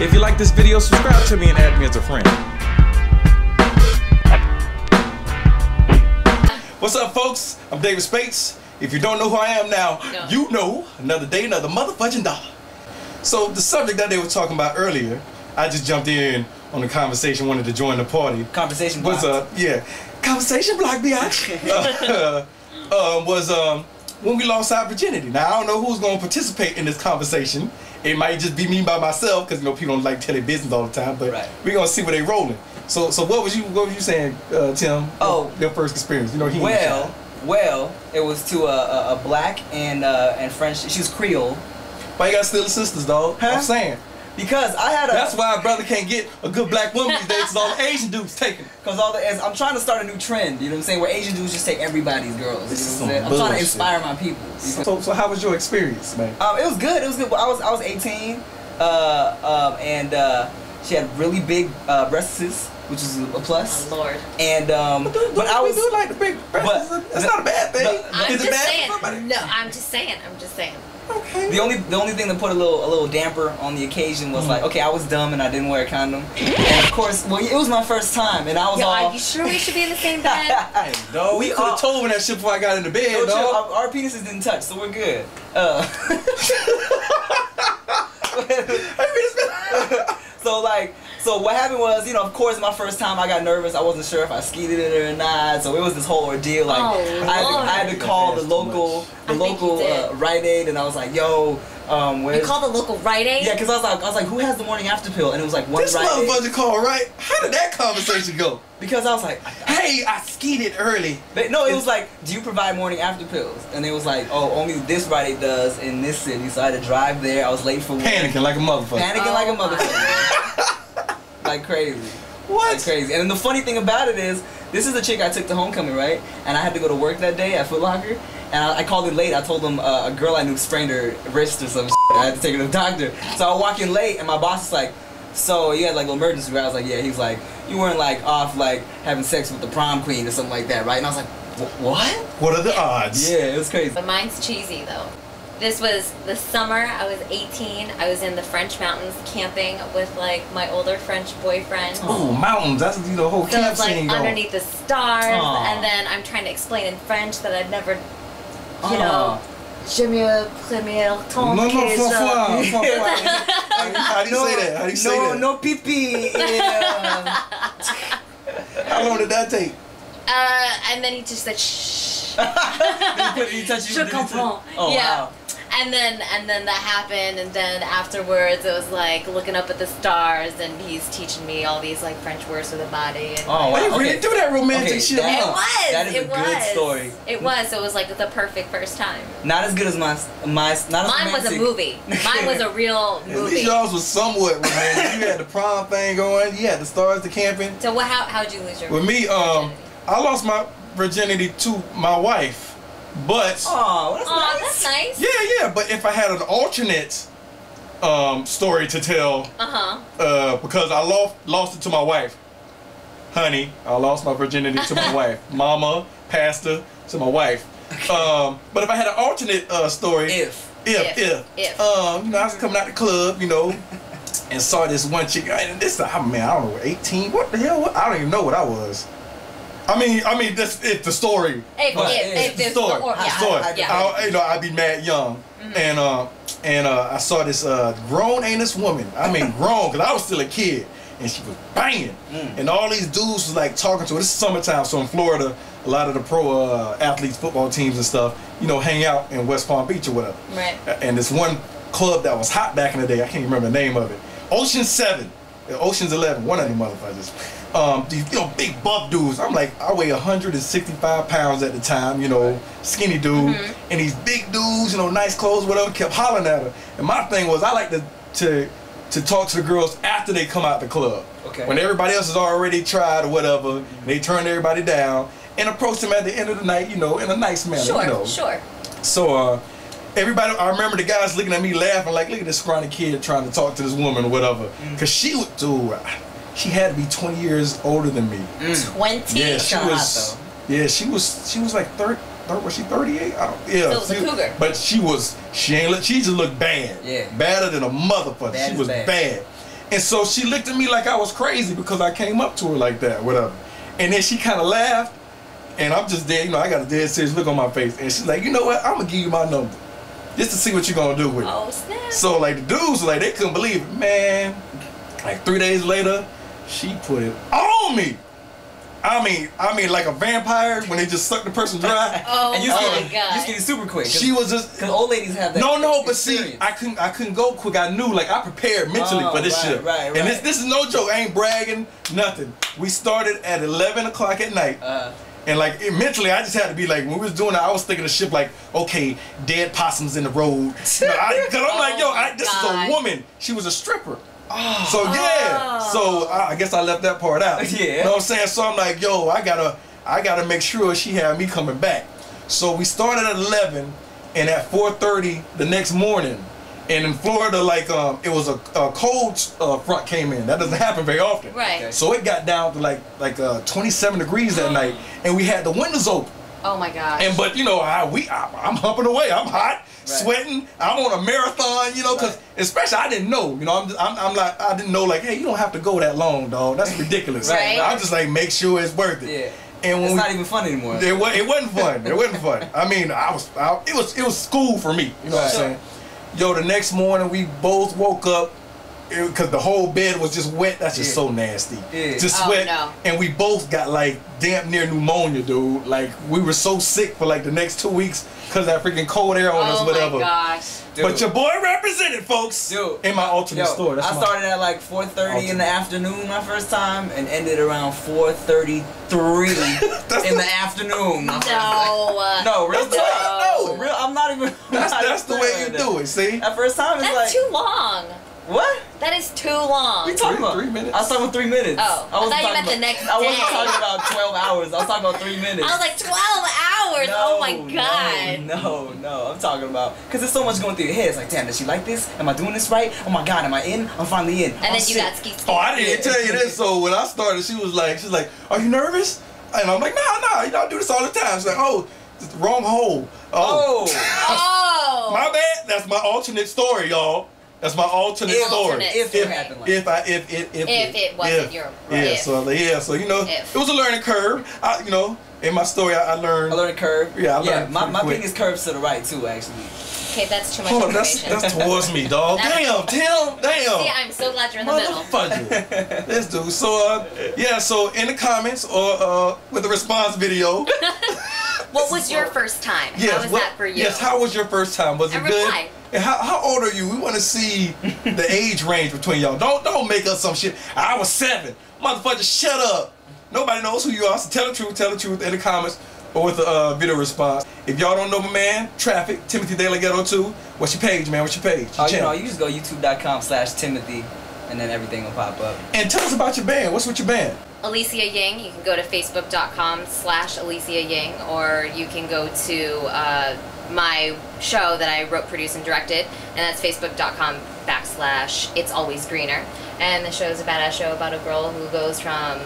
If you like this video, subscribe to me and add me as a friend. What's up, folks? I'm David Spates. If you don't know who I am now, you know. Another day, another motherfucking dollar. So the subject that they were talking about earlier, I just jumped in on the conversation, wanted to join the party. Conversation block. Conversation block, biatch. Was when we lost our virginity. Now I don't know who's gonna participate in this conversation. It might just be me by myself, because you know people don't like to tell their business all the time. But we're gonna see where they rolling. So what was you saying, Tim? Oh, your first experience. You know, well, it was to a black and French. She was Creole. Why you gotta steal the sisters, dog? Huh? I'm saying. Because I had a. That's why a brother can't get a good black woman these days. Cause all the Asian dudes taking. Cause I'm trying to start a new trend. You know what I'm saying? Where Asian dudes just take everybody's girls. You know what I'm saying? I'm trying to inspire my people. So how was your experience, man? It was good. It was good. Well, I was 18, and she had really big breasts, which is a plus. Oh Lord. And but I was. We do like the big breasts. That's not a bad thing. Is it bad for somebody? No, I'm just saying. Okay. The only thing that put a little damper on the occasion was like, okay, I was dumb and I didn't wear a condom, and of course, well, it was my first time, and I was all. Are you sure we should be in the same bed? No, we could have told me that shit before I got into bed. No, our penises didn't touch, so we're good. So what happened was, you know, of course, my first time I got nervous. I wasn't sure if I skeeted it or not. So it was this whole ordeal. Like I had to call the local Rite Aid, and I was like, yo, where's... You called the local Rite Aid? Yeah, because I was like, who has the morning after pill? And it was like one Rite Aid. This motherfucker called, right? How did that conversation go? Because I was like, hey, I skeeted early. No, it was like, do you provide morning after pills? And it was like, oh, only this Rite Aid does in this city. So I had to drive there. I was late for work. Panicking like a motherfucker. Like a motherfucker. Like crazy. What? Like crazy. And then the funny thing about it is, this is the chick I took to homecoming, right? And I had to go to work that day at Foot Locker. And I called in late. I told them a girl I knew sprained her wrist or some shit. I had to take her to the doctor. So I walk in late, and my boss is like, so you had like an emergency, right? I was like, yeah. He was like, you weren't like off like having sex with the prom queen or something like that, right? And I was like, what? What are the odds? Yeah, it was crazy. But mine's cheesy though. This was the summer. I was 18. I was in the French mountains camping with like my older French boyfriend. Oh, mountains! That's the whole so camp it's like scene underneath the stars, and then I'm trying to explain in French that I've never, you know. Je me première ton How do you say that? How do you say that? No pee-pee. How long did that take? And then he just said shh. He touched you. Je comprends. Oh, yeah. Wow. And then that happened, and then afterwards it was like looking up at the stars, and he's teaching me all these like French words for the body. And, oh, wow. You really do that romantic shit. It was. That is a good story. It was. So it was like the perfect first time. Not as good as mine. Mine was a movie. Mine was a real movie. At least yours was somewhat romantic. You had the prom thing going. You had the stars, the camping. So how'd you lose your? With me, I lost my virginity to my wife. But that's nice. Yeah. But if I had an alternate story to tell, because I lost it to my wife, honey, I lost my virginity to my wife, mama, pastor, to my wife. But if I had an alternate story, if you know, I was coming out the club, you know, and saw this one chick, and this, I don't know, 18. What the hell? I don't even know what I was. I mean, that's the story. If the story. I'd be mad young, and I saw this grown anus woman. I mean, grown, because I was still a kid, and she was banging, and all these dudes was like talking to her. This is summertime, so in Florida, a lot of the pro athletes, football teams and stuff, you know, hang out in West Palm Beach or whatever. Right. And this one club that was hot back in the day, I can't remember the name of it. Ocean 7, Ocean's 11, one of them motherfuckers. These big buff dudes. I'm like, I weigh 165 pounds at the time, you know, skinny dude, and these big dudes, you know, nice clothes, whatever, kept hollering at her. And my thing was, I like to talk to the girls after they come out the club. Okay. When everybody else has already tried or whatever, and they turn everybody down, and approach them at the end of the night, you know, in a nice manner. Sure, you know. sure. So everybody, I remember the guys looking at me laughing like, look at this scrawny kid trying to talk to this woman or whatever, because she would do. She had to be 20 years older than me. 20? Yeah, she was. Yeah, she was like 30. Was she 38? I don't. Yeah. So it was a cougar. But she just looked bad. Yeah. Badder than a motherfucker. She was bad. And so she looked at me like I was crazy because I came up to her like that, whatever. And then she kind of laughed, and I'm just dead, I got a dead serious look on my face. And she's like, you know what? I'm gonna give you my number, just to see what you're gonna do with it. Oh, snap. So like the dudes, like they couldn't believe it, man. Like 3 days later, she put it on me. I mean, like a vampire when they just suck the person dry. Oh, and you my God. You skinny super quick. She was just. Because old ladies have that. No, but experience. see, I couldn't go quick. I knew, like, I prepared mentally for this shit. Right. And this is no joke. I ain't bragging, nothing. We started at 11 o'clock at night. And like mentally, I just had to be like, when we was doing it, I was thinking of shit like, okay, dead possums in the road. Cause I'm like, yo, this is a woman. She was a stripper. Oh. So yeah, so I guess I left that part out. Yeah. You know what I'm saying? So I'm like, yo, I gotta make sure she had me coming back. So we started at 11, and at 4:30 the next morning, and in Florida, like it was a cold front came in. That doesn't happen very often. Right. Okay. So it got down to like 27 degrees that night, and we had the windows open. Oh my gosh. And but I'm humping away. I'm hot, sweating. I'm on a marathon, because especially I didn't know, I'm like I didn't know like, hey, you don't have to go that long, dog. That's ridiculous. Right. I'm just like make sure it's worth it. Yeah. And when it's not even fun anymore. It wasn't fun. It wasn't fun. I mean, it was school for me. You know what I'm saying? Yo, the next morning we both woke up. Because the whole bed was just wet. That's just so nasty. Yeah. Just sweat. No. And we both got like damn near pneumonia, dude. Like we were so sick for like the next 2 weeks because that freaking cold air on us, whatever. Oh my gosh. Dude. But your boy represented, folks. Dude. In my alternate story. I started at like 4:30 in the afternoon my first time and ended around 4:33 in the afternoon. No, real talk. No, real. I'm not even. That's the way you do it. See. That first time is that's too long. What? That is too long. What are you talking about? 3 minutes? I was talking about 3 minutes. Oh, I thought you meant the next day. I wasn't talking about 12 hours. I was talking about 3 minutes. I was like, 12 hours? No, oh my God. No. I'm talking about, because there's so much going through your head. It's like, damn, does she like this? Am I doing this right? Oh my God, am I in? I'm finally in. And then you got skeet. Oh, I didn't tell you this. So when I started, she's like, are you nervous? And I'm like, no, I do this all the time. She's like, oh, it's the wrong hole. Oh. My bad. That's my alternate story, y'all. That's my alternate story. If it happened like that. If it wasn't your yeah. So it was a learning curve. In my story I learned. A learning curve. Yeah, I learned. My penis curves to the right too, actually. Okay, that's too much information. That's towards me, dog. Damn, Tim. Damn. See, I'm so glad you're in the middle. Motherfucker. This dude. So so in the comments or with the response video. What was your first time? Yes, how was that for you? Yes, how was your first time? Was it good? Reply. And how old are you? We want to see the age range between y'all. Don't make up some shit. I was 7. Motherfucker, shut up. Nobody knows who you are, so tell the truth in the comments or with a video response. If y'all don't know my man, Traffic, TimothyDeLaGhetto 2, what's your page, man? What's your page? You just go youtube.com/Timothy and then everything will pop up. And tell us about your band. What's with your band? Alicia Ying. You can go to facebook.com/Alicia Ying, or you can go to my show that I wrote, produced, and directed, and that's facebook.com/It's Always Greener. And the show is a badass show about a girl who goes from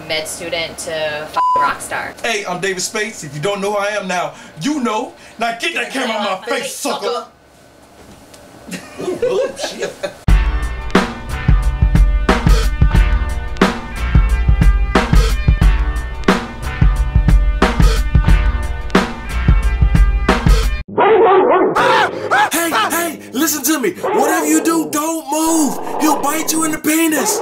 med student to rock star. Hey, I'm David Spates. If you don't know who I am now, you know. Now get that camera on my face, sucker. Ooh, shit. Hey, listen to me. Whatever you do, don't move. He'll bite you in the penis.